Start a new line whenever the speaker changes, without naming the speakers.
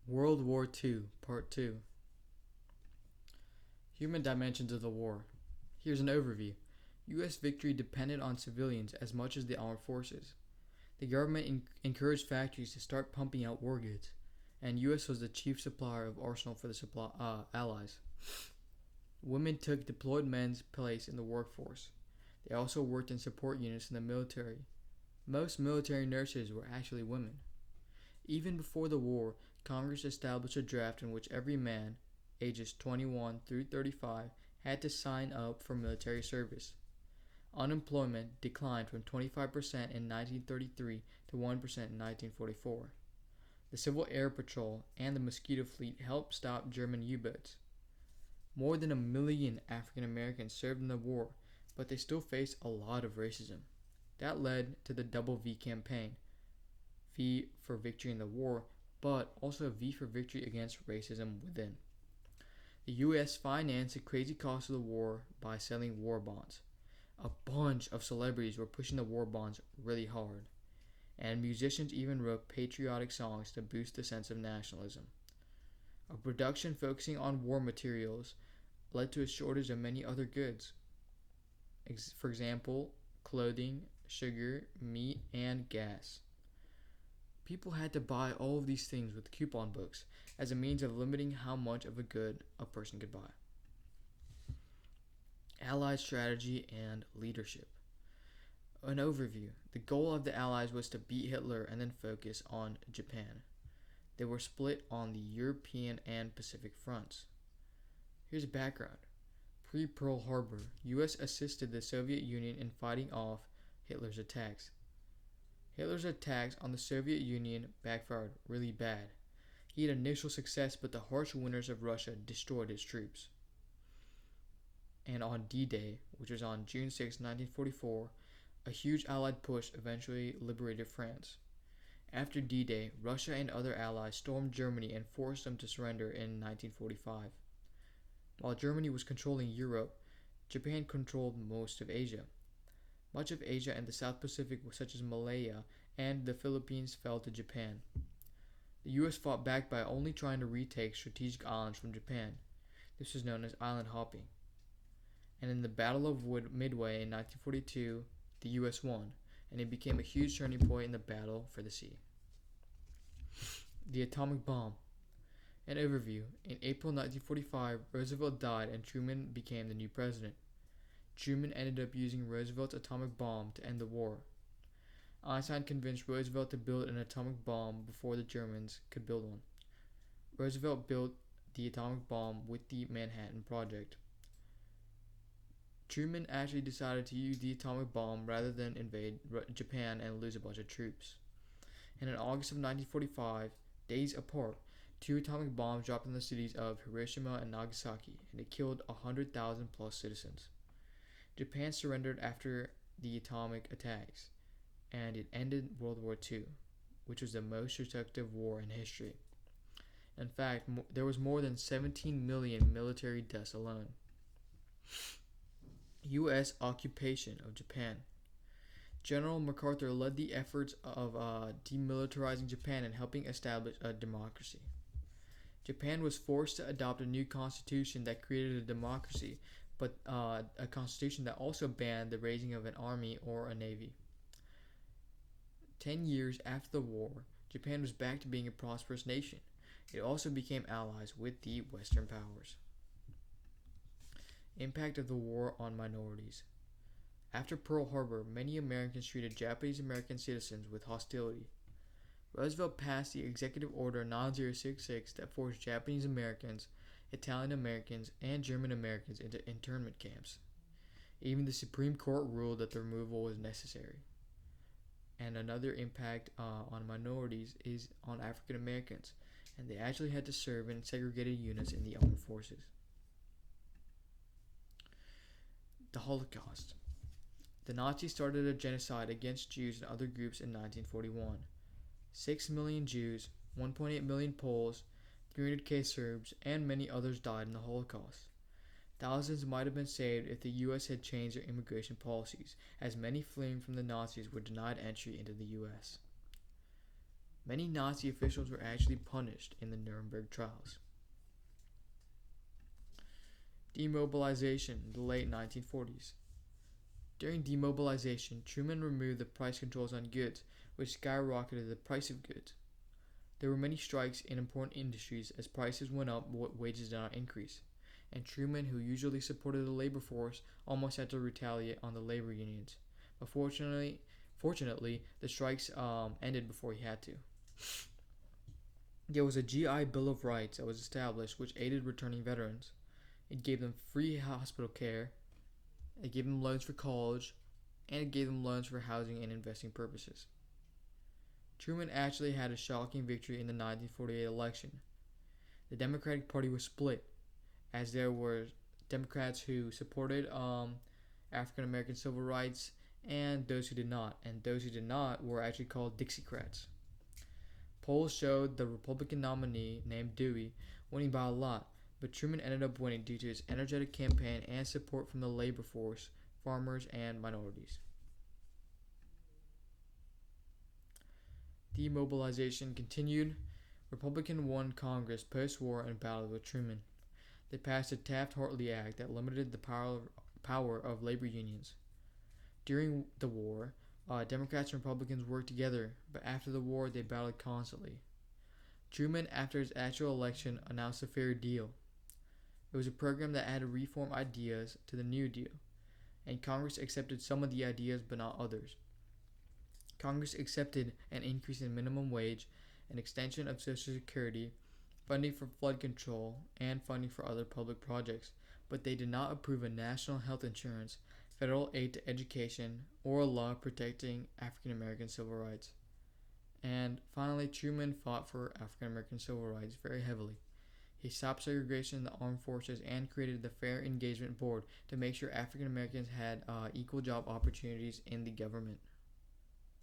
World War II, Part 2. Human dimensions of the war. Here's an overview. U.S. victory depended on civilians as much as the armed forces. The government encouraged factories to start pumping out war goods, and U.S. was the chief supplier of arsenal for the Allies. Women took deployed men's place in the workforce. They also worked in support units in the military. Most military nurses were actually women. Even before the war, Congress established a draft in which every man, ages 21 through 35, had to sign up for military service. Unemployment declined from 25% in 1933 to 1% in 1944. The Civil Air Patrol and the Mosquito Fleet helped stop German U-boats. More than 1 million African Americans served in the war, but they still faced a lot of racism. That led to the WWII campaign, V for victory in the war, but also V for victory against racism within. The U.S. financed the crazy cost of the war by selling war bonds. A bunch of celebrities were pushing the war bonds really hard, and musicians even wrote patriotic songs to boost the sense of nationalism. A production focusing on war materials led to a shortage of many other goods. For example, clothing, sugar, meat, and gas. People had to buy all of these things with coupon books as a means of limiting how much of a good a person could buy. Allied strategy and leadership. An overview. The goal of the Allies was to beat Hitler and then focus on Japan. They were split on the European and Pacific fronts. Here's a background. Pre-Pearl Harbor, U.S. assisted the Soviet Union in fighting off Hitler's attacks. Hitler's attacks on the Soviet Union backfired really bad. He had initial success, but the harsh winters of Russia destroyed his troops. And on D-Day, which was on June 6, 1944, a huge Allied push eventually liberated France. After D-Day, Russia and other allies stormed Germany and forced them to surrender in 1945. While Germany was controlling Europe, Japan controlled most of Asia. Much of Asia and the South Pacific, such as Malaya and the Philippines, fell to Japan. The U.S. fought back by only trying to retake strategic islands from Japan. This was known as island hopping. And in the Battle of Midway in 1942, the U.S. won, and it became a huge turning point in the battle for the sea. The atomic bomb. An overview. In April 1945, Roosevelt died and Truman became the new president. Truman ended up using Roosevelt's atomic bomb to end the war. Einstein convinced Roosevelt to build an atomic bomb before the Germans could build one. Roosevelt built the atomic bomb with the Manhattan Project. Truman actually decided to use the atomic bomb rather than invade Japan and lose a bunch of troops. And in August of 1945, days apart, 2 atomic bombs dropped on the cities of Hiroshima and Nagasaki, and it killed 100,000 plus citizens. Japan surrendered after the atomic attacks, and it ended World War II, which was the most destructive war in history. In fact, there was more than 17 million military deaths alone. U.S. occupation of Japan. General MacArthur led the efforts of demilitarizing Japan and helping establish a democracy. Japan was forced to adopt a new constitution that created a democracy, but a constitution that also banned the raising of an army or a navy. 10 years after the war, Japan was back to being a prosperous nation. It also became allies with the Western powers. Impact of the war on minorities. After Pearl Harbor, many Americans treated Japanese American citizens with hostility. Roosevelt passed the Executive Order 9066 that forced Japanese Americans, Italian Americans, and German Americans into internment camps. Even the Supreme Court ruled that the removal was necessary. And another impact on minorities is on African Americans, and they actually had to serve in segregated units in the armed forces. The Holocaust. The Nazis started a genocide against Jews and other groups in 1941. 6 million Jews, 1.8 million Poles, 300,000 Serbs, and many others died in the Holocaust. Thousands might have been saved if the U.S. had changed their immigration policies, as many fleeing from the Nazis were denied entry into the U.S. Many Nazi officials were actually punished in the Nuremberg trials. Demobilization in the late 1940s. During demobilization, Truman removed the price controls on goods, which skyrocketed the price of goods. There were many strikes in important industries as prices went up but wages did not increase, and Truman, who usually supported the labor force, almost had to retaliate on the labor unions. But fortunately, the strikes ended before he had to. There was a GI Bill of Rights that was established which aided returning veterans. It gave them free hospital care, it gave them loans for college, and it gave them loans for housing and investing purposes. Truman actually had a shocking victory in the 1948 election. The Democratic Party was split, as there were Democrats who supported African American civil rights and those who did not. And those who did not were actually called Dixiecrats. Polls showed the Republican nominee, named Dewey, winning by a lot, but Truman ended up winning due to his energetic campaign and support from the labor force, farmers, and minorities. Demobilization continued. Republicans won Congress post-war and battled with Truman. They passed the Taft-Hartley Act that limited the power of labor unions. During the war, Democrats and Republicans worked together, but after the war they battled constantly. Truman, after his actual election, announced a Fair Deal. It was a program that added reform ideas to the New Deal, and Congress accepted some of the ideas but not others. Congress accepted an increase in minimum wage, an extension of Social Security, funding for flood control, and funding for other public projects, but they did not approve a national health insurance, federal aid to education, or a law protecting African American civil rights. And finally, Truman fought for African American civil rights very heavily. He stopped segregation in the armed forces and created the Fair Engagement Board to make sure African Americans had equal job opportunities in the government.